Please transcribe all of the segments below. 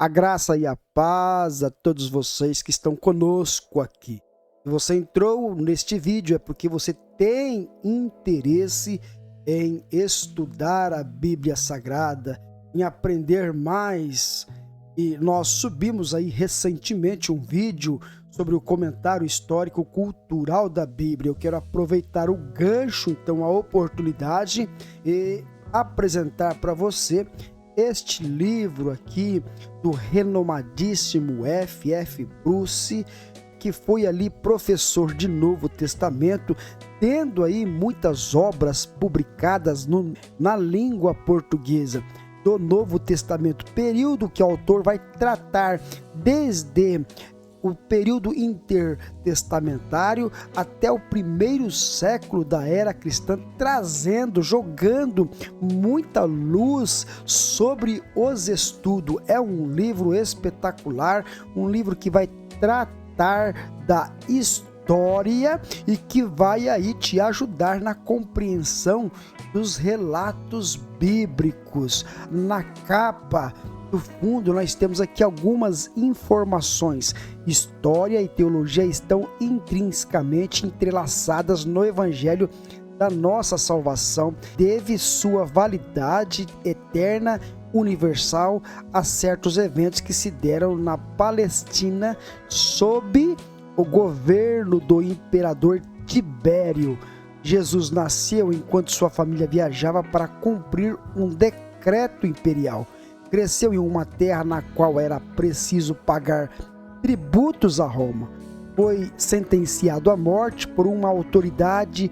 A graça e a paz a todos vocês que estão conosco aqui. Se você entrou neste vídeo é porque você tem interesse em estudar a Bíblia Sagrada, em aprender mais. E nós subimos aí recentemente um vídeo sobre o comentário histórico cultural da Bíblia. Eu quero aproveitar o gancho, então, a oportunidade e apresentar para você este livro aqui do renomadíssimo F.F. Bruce, que foi ali professor de Novo Testamento, tendo aí muitas obras publicadas na língua portuguesa do Novo Testamento, período que o autor vai tratar desde o período intertestamentário até o primeiro século da era cristã, jogando muita luz sobre os estudos. É um livro espetacular, um livro que vai tratar da história e que vai aí te ajudar na compreensão dos relatos bíblicos. Na capa do fundo, nós temos aqui algumas informações. História e teologia estão intrinsecamente entrelaçadas no Evangelho da nossa salvação. Deve sua validade eterna, universal, a certos eventos que se deram na Palestina sob o governo do imperador Tibério. Jesus nasceu enquanto sua família viajava para cumprir um decreto imperial. Cresceu em uma terra na qual era preciso pagar tributos a Roma. Foi sentenciado à morte por uma autoridade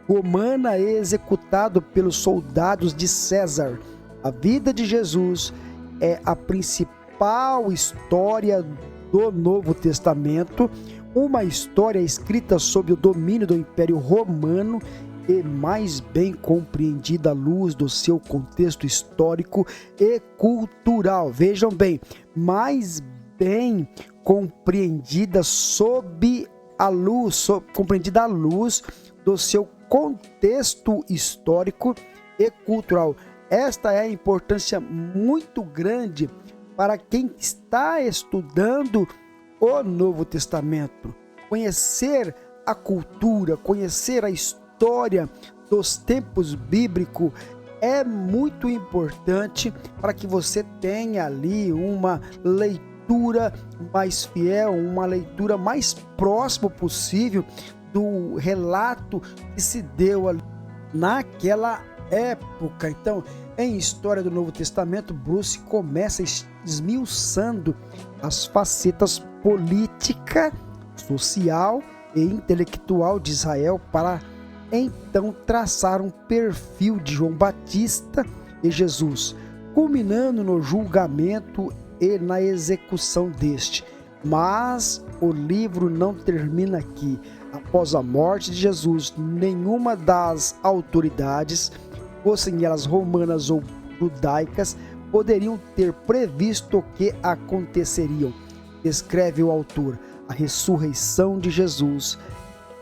romana e executado pelos soldados de César. A vida de Jesus é a principal história do Novo Testamento, uma história escrita sob o domínio do Império Romano e mais bem compreendida à luz do seu contexto histórico e cultural. Vejam bem, mais bem compreendida compreendida à luz do seu contexto histórico e cultural. Esta é a importância muito grande para quem está estudando o Novo Testamento. Conhecer a cultura, conhecer a história dos tempos bíblicos é muito importante para que você tenha ali uma leitura mais fiel, uma leitura mais próxima possível do relato que se deu ali naquela época. Então, em História do Novo Testamento, Bruce começa esmiuçando as facetas política, social e intelectual de Israel para então traçar um perfil de João Batista e Jesus, culminando no julgamento e na execução deste. Mas o livro não termina aqui. Após a morte de Jesus, nenhuma das autoridades, fossem elas romanas ou judaicas, poderiam ter previsto o que aconteceria. Escreve o autor: a ressurreição de Jesus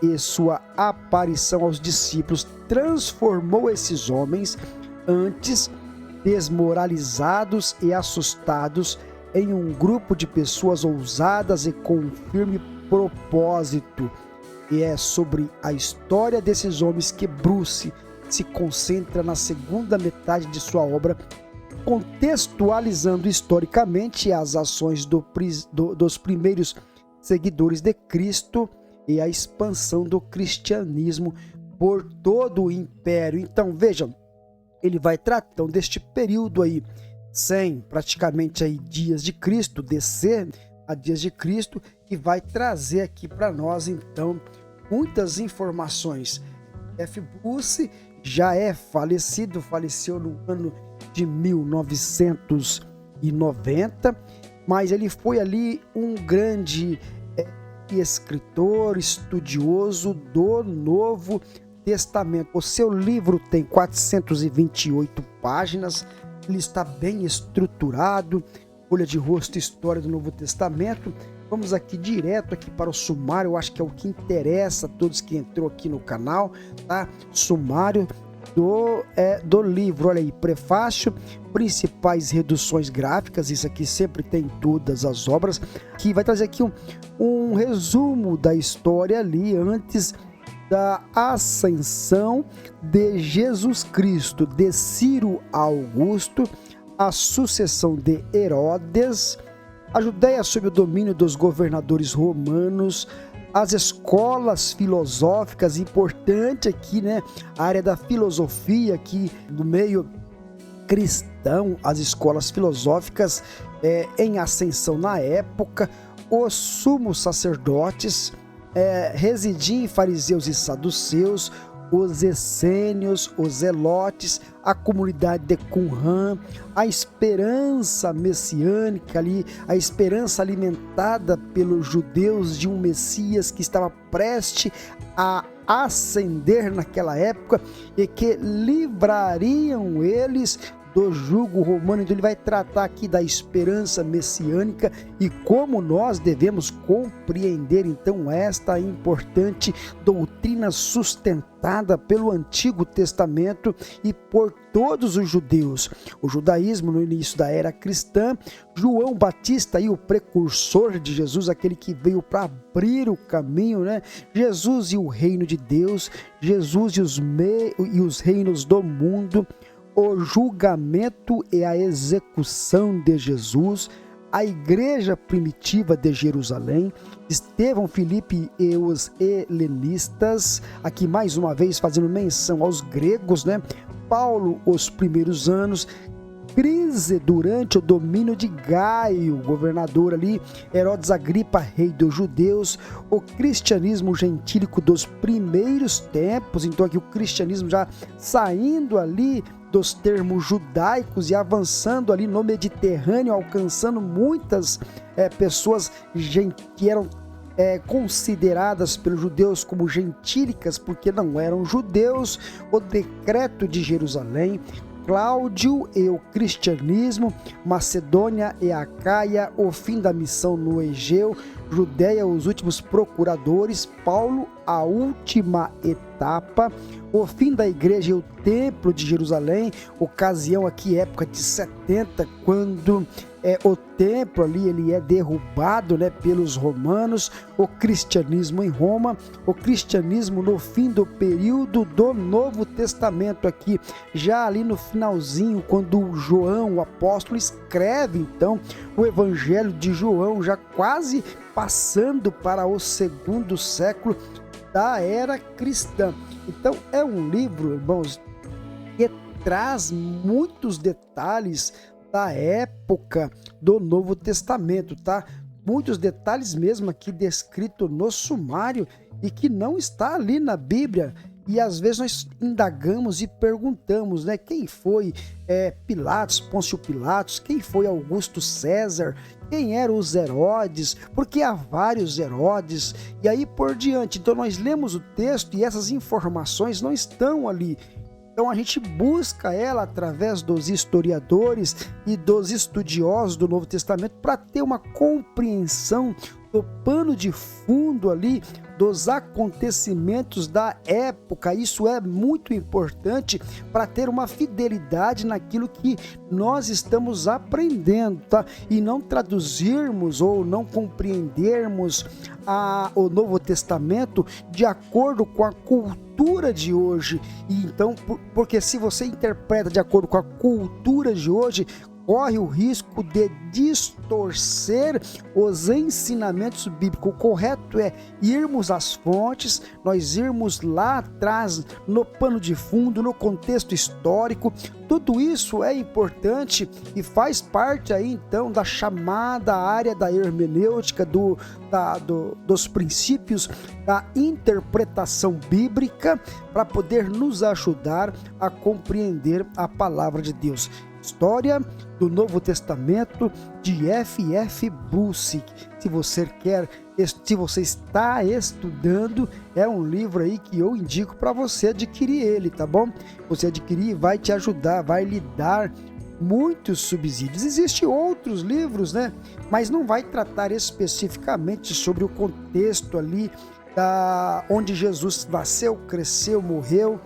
e sua aparição aos discípulos transformou esses homens, antes desmoralizados e assustados, em um grupo de pessoas ousadas e com um firme propósito. E é sobre a história desses homens que Bruce se concentra na segunda metade de sua obra, contextualizando historicamente as ações dos primeiros seguidores de Cristo e a expansão do cristianismo por todo o império. Então, vejam, ele vai tratando deste período aí, sem praticamente aí dias de Cristo, descer a dias de Cristo, e vai trazer aqui para nós, então, muitas informações. F. Bruce já é falecido, faleceu no ano de 1990, mas ele foi ali um grande escritor, estudioso do Novo Testamento. O seu livro tem 428 páginas, ele está bem estruturado, folha de rosto, história do Novo Testamento. Vamos aqui direto aqui para o sumário, eu acho que é o que interessa a todos que entrou aqui no canal, tá? Sumário do livro. Olha aí, prefácio, principais reduções gráficas, isso aqui sempre tem em todas as obras, que vai trazer aqui um resumo da história ali antes da ascensão de Jesus Cristo, de Ciro Augusto, a sucessão de Herodes, a Judéia sob o domínio dos governadores romanos, as escolas filosóficas, importante aqui, né? A área da filosofia aqui no meio cristão, as escolas filosóficas em ascensão na época, os sumos sacerdotes, residiam em fariseus e saduceus, os essênios, os zelotes, a comunidade de Qumran, a esperança messiânica ali, a esperança alimentada pelos judeus de um Messias que estava prestes a ascender naquela época e que livrariam eles do jugo romano. Então ele vai tratar aqui da esperança messiânica e como nós devemos compreender então esta importante doutrina sustentada pelo Antigo Testamento e por todos os judeus. O judaísmo no início da era cristã, João Batista aí, o precursor de Jesus, aquele que veio para abrir o caminho, né? Jesus e o reino de Deus, Jesus e os reinos do mundo, o julgamento e a execução de Jesus, a igreja primitiva de Jerusalém, Estevão, Filipe e os helenistas, aqui mais uma vez fazendo menção aos gregos, né? Paulo, os primeiros anos, crise durante o domínio de Gaio, governador ali, Herodes Agripa, rei dos judeus, o cristianismo gentílico dos primeiros tempos, então aqui o cristianismo já saindo ali dos termos judaicos e avançando ali no Mediterrâneo, alcançando muitas pessoas que eram consideradas pelos judeus como gentílicas, porque não eram judeus, o decreto de Jerusalém, Cláudio e o cristianismo, Macedônia e Acaia, o fim da missão no Egeu, Judéia, os últimos procuradores, Paulo, a última etapa, o fim da igreja e o templo de Jerusalém, ocasião aqui, época de 70, quando o templo ali ele é derrubado, né, pelos romanos, o cristianismo em Roma, o cristianismo no fim do período do Novo Testamento aqui, já ali no finalzinho, quando João, o apóstolo, escreve então o Evangelho de João, já quase passando para o segundo século da era cristã. Então é um livro, irmãos, que traz muitos detalhes da época do Novo Testamento, tá? Muitos detalhes mesmo aqui descrito no sumário e que não está ali na Bíblia. E às vezes nós indagamos e perguntamos, né? Quem foi Pilatos, Pôncio Pilatos? Quem foi Augusto César? Quem eram os Herodes? Porque há vários Herodes e aí por diante. Então nós lemos o texto e essas informações não estão ali. Então a gente busca ela através dos historiadores e dos estudiosos do Novo Testamento para ter uma compreensão do pano de fundo ali dos acontecimentos da época. Isso é muito importante para ter uma fidelidade naquilo que nós estamos aprendendo, tá? E não traduzirmos ou não compreendermos o Novo Testamento de acordo com a cultura de hoje. E então, porque se você interpreta de acordo com a cultura de hoje, corre o risco de distorcer os ensinamentos bíblicos. O correto é irmos às fontes, nós irmos lá atrás, no pano de fundo, no contexto histórico. Tudo isso é importante e faz parte aí então da chamada área da hermenêutica, dos princípios da interpretação bíblica, para poder nos ajudar a compreender a palavra de Deus. História do Novo Testamento de F.F. Bruce. Se você está estudando, é um livro aí que eu indico para você adquirir ele, tá bom? Você adquirir vai te ajudar, vai lhe dar muitos subsídios. Existem outros livros, né? Mas não vai tratar especificamente sobre o contexto ali onde Jesus nasceu, cresceu, morreu.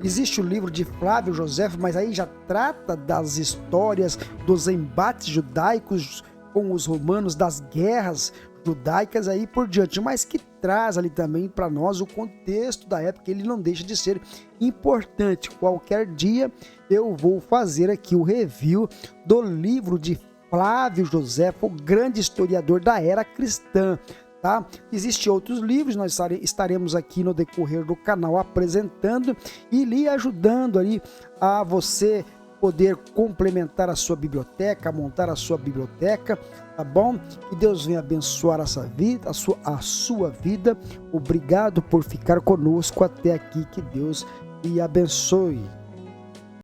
Existe o livro de Flávio Josefo, mas aí já trata das histórias dos embates judaicos com os romanos, das guerras judaicas aí por diante, mas que traz ali também para nós o contexto da época. Ele não deixa de ser importante. Qualquer dia eu vou fazer aqui o review do livro de Flávio Josefo, o grande historiador da era cristã. Tá? Existem outros livros, nós estaremos aqui no decorrer do canal apresentando e lhe ajudando ali a você poder complementar a sua biblioteca, montar a sua biblioteca, tá bom? Que Deus venha abençoar essa vida, a sua vida. Obrigado por ficar conosco até aqui, que Deus lhe abençoe.